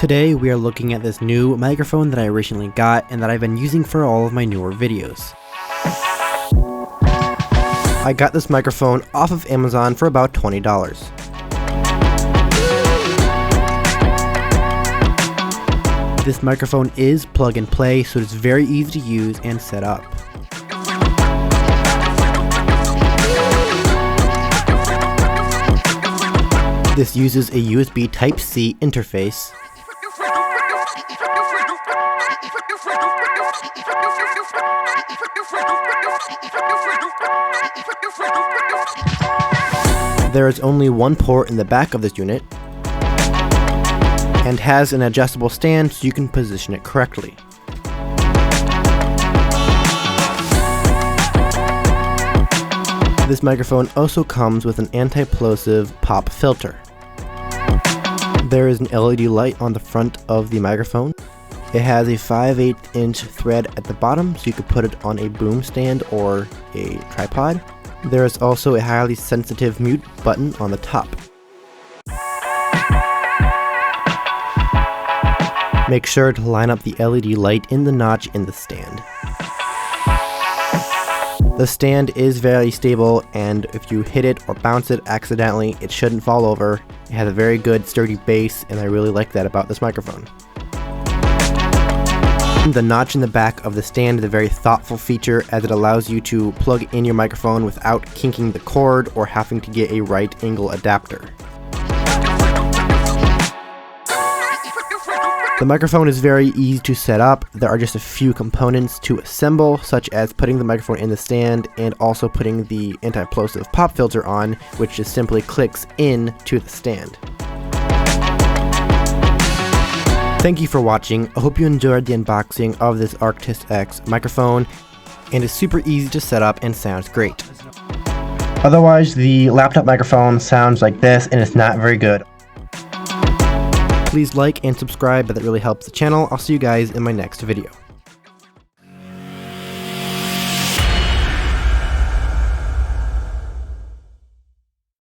Today we are looking at this new microphone that I recently got and that I've been using for all of my newer videos. I got this microphone off of Amazon for about $20. This microphone is plug and play, so it's very easy to use and set up. This uses a USB Type-C interface. There is only one port in the back of this unit, and has an adjustable stand so you can position it correctly. This microphone also comes with an anti-plosive pop filter. There is an LED light on the front of the microphone. It has a 5/8 inch thread at the bottom, so you could put it on a boom stand or a tripod. There is also a highly sensitive mute button on the top. Make sure to line up the LED light in the notch in the stand. The stand is very stable, and if you hit it or bounce it accidentally, it shouldn't fall over. It has a very good sturdy base, and I really like that about this microphone. The notch in the back of the stand is a very thoughtful feature, as it allows you to plug in your microphone without kinking the cord or having to get a right angle adapter. The microphone is very easy to set up. There are just a few components to assemble, such as putting the microphone in the stand and also putting the anti-plosive pop filter on, which just simply clicks in to the stand. Thank you for watching. I hope you enjoyed the unboxing of this ArctisX microphone, and it's super easy to set up and sounds great. Otherwise, the laptop microphone sounds like this, and it's not very good. Please like and subscribe, that really helps the channel. I'll see you guys in my next video.